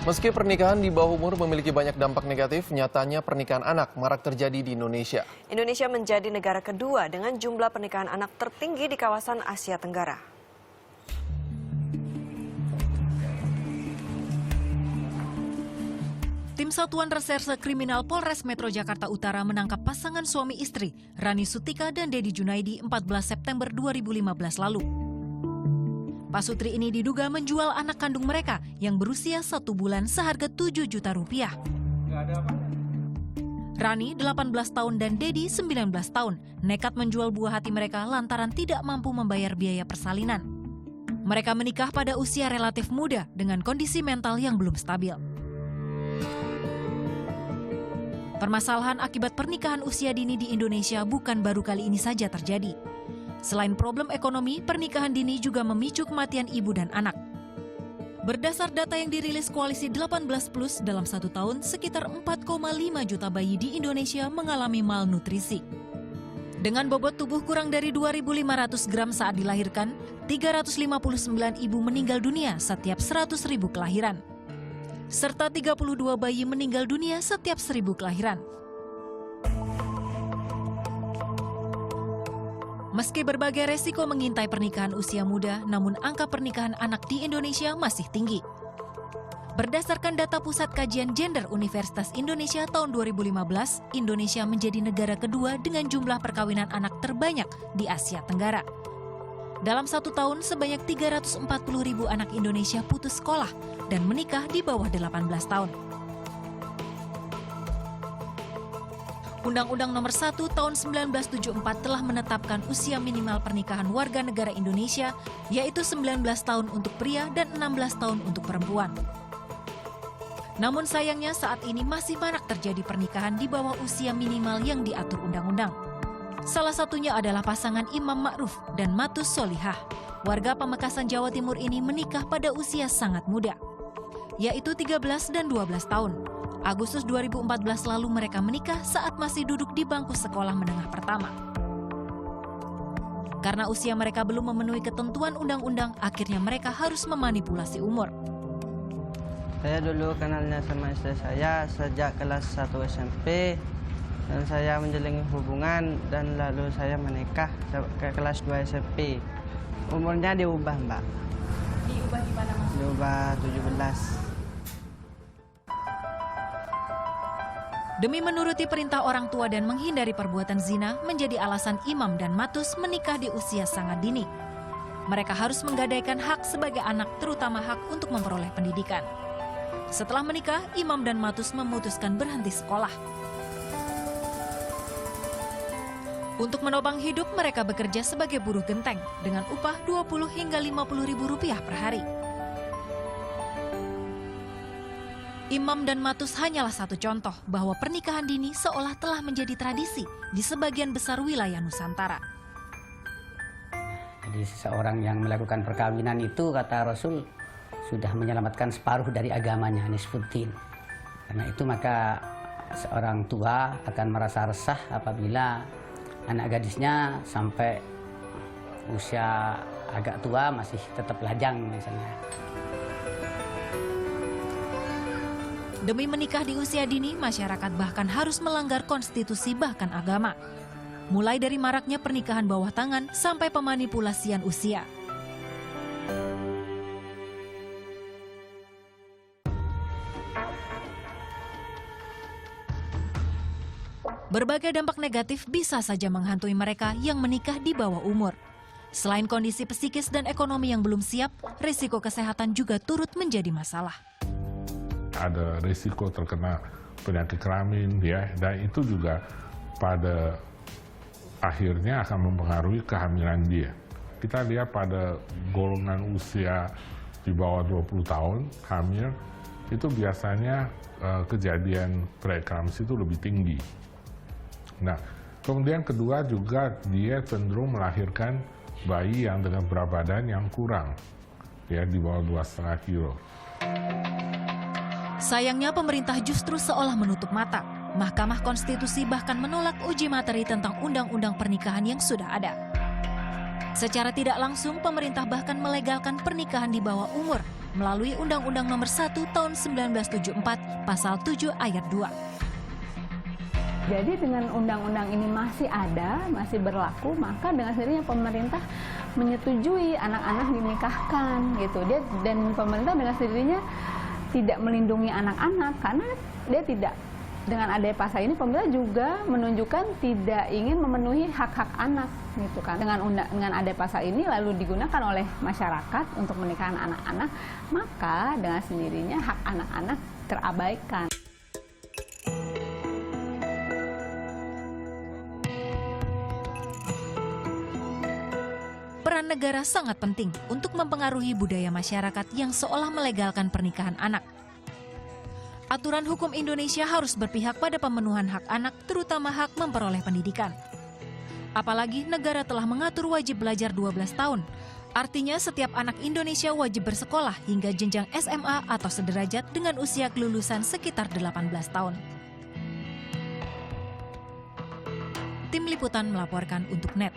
Meski pernikahan di bawah umur memiliki banyak dampak negatif, nyatanya pernikahan anak marak terjadi di Indonesia. Indonesia menjadi negara kedua dengan jumlah pernikahan anak tertinggi di kawasan Asia Tenggara. Tim Satuan Reserse Kriminal Polres Metro Jakarta Utara menangkap pasangan suami istri, Rani Sutika dan Dedi Junaidi 14 September 2015 lalu. Pasutri ini diduga menjual anak kandung mereka yang berusia 1 bulan seharga 7 juta rupiah. Rani 18 tahun dan Dedi 19 tahun nekat menjual buah hati mereka lantaran tidak mampu membayar biaya persalinan. Mereka menikah pada usia relatif muda dengan kondisi mental yang belum stabil. Permasalahan akibat pernikahan usia dini di Indonesia bukan baru kali ini saja terjadi. Selain problem ekonomi, pernikahan dini juga memicu kematian ibu dan anak. Berdasar data yang dirilis Koalisi 18 Plus, dalam 1 tahun sekitar 4,5 juta bayi di Indonesia mengalami malnutrisi. Dengan bobot tubuh kurang dari 2.500 gram saat dilahirkan, 359 ibu meninggal dunia setiap 100.000 kelahiran. Serta 32 bayi meninggal dunia setiap 1.000 kelahiran. Meski berbagai resiko mengintai pernikahan usia muda, namun angka pernikahan anak di Indonesia masih tinggi. Berdasarkan data Pusat Kajian Gender Universitas Indonesia tahun 2015, Indonesia menjadi negara kedua dengan jumlah perkawinan anak terbanyak di Asia Tenggara. Dalam 1 tahun, sebanyak 340.000 anak Indonesia putus sekolah dan menikah di bawah 18 tahun. Undang-Undang Nomor 1 Tahun 1974 telah menetapkan usia minimal pernikahan warga negara Indonesia, yaitu 19 tahun untuk pria dan 16 tahun untuk perempuan. Namun sayangnya saat ini masih marak terjadi pernikahan di bawah usia minimal yang diatur undang-undang. Salah satunya adalah pasangan Imam Ma'ruf dan Matus Solihah. Warga Pamekasan, Jawa Timur ini menikah pada usia sangat muda, yaitu 13 dan 12 tahun. Agustus 2014 lalu mereka menikah saat masih duduk di bangku sekolah menengah pertama. Karena usia mereka belum memenuhi ketentuan undang-undang, akhirnya mereka harus memanipulasi umur. Saya dulu kenalnya sama istri saya sejak kelas 1 SMP. Dan saya menjalin hubungan dan lalu saya menikah ke kelas 2 SMP. Umurnya diubah, Mbak. Diubah di mana, Mas? Diubah 17. Demi menuruti perintah orang tua dan menghindari perbuatan zina menjadi alasan Imam dan Matus menikah di usia sangat dini. Mereka harus menggadaikan hak sebagai anak, terutama hak untuk memperoleh pendidikan. Setelah menikah, Imam dan Matus memutuskan berhenti sekolah. Untuk menopang hidup, mereka bekerja sebagai buruh genteng dengan upah 20 hingga 50 ribu rupiah per hari. Imam dan Matus hanyalah satu contoh bahwa pernikahan dini seolah telah menjadi tradisi di sebagian besar wilayah Nusantara. Jadi seseorang yang melakukan perkawinan itu, kata Rasul, sudah menyelamatkan separuh dari agamanya, nisfuddin. Karena itu maka seorang tua akan merasa resah apabila anak gadisnya sampai usia agak tua masih tetap lajang misalnya. Demi menikah di usia dini, masyarakat bahkan harus melanggar konstitusi bahkan agama. Mulai dari maraknya pernikahan bawah tangan sampai pemanipulasian usia. Berbagai dampak negatif bisa saja menghantui mereka yang menikah di bawah umur. Selain kondisi psikis dan ekonomi yang belum siap, risiko kesehatan juga turut menjadi masalah. Ada risiko terkena penyakit kelamin, ya, dan itu juga pada akhirnya akan mempengaruhi kehamilan dia. Kita lihat pada golongan usia di bawah 20 tahun hamil, itu biasanya kejadian preeklamsi itu lebih tinggi. Nah, kemudian kedua juga dia cenderung melahirkan bayi yang dengan berat badan yang kurang, ya, di bawah 2,5 kilo. Sayangnya pemerintah justru seolah menutup mata. Mahkamah Konstitusi bahkan menolak uji materi tentang undang-undang pernikahan yang sudah ada. Secara tidak langsung, pemerintah bahkan melegalkan pernikahan di bawah umur melalui Undang-Undang Nomor 1 Tahun 1974 Pasal 7 Ayat 2. Jadi dengan undang-undang ini masih ada, masih berlaku, maka dengan sendirinya pemerintah menyetujui anak-anak dinikahkan gitu. Dan pemerintah dengan sendirinya tidak melindungi anak-anak karena dia tidak, dengan adanya pasal ini pemerintah juga menunjukkan tidak ingin memenuhi hak-hak anak gitu kan. Dengan adanya pasal ini lalu digunakan oleh masyarakat untuk menikahkan anak-anak, maka dengan sendirinya hak anak-anak terabaikan. Peran negara sangat penting untuk mempengaruhi budaya masyarakat yang seolah melegalkan pernikahan anak. Aturan hukum Indonesia harus berpihak pada pemenuhan hak anak, terutama hak memperoleh pendidikan. Apalagi negara telah mengatur wajib belajar 12 tahun. Artinya setiap anak Indonesia wajib bersekolah hingga jenjang SMA atau sederajat dengan usia kelulusan sekitar 18 tahun. Tim Liputan melaporkan untuk NET.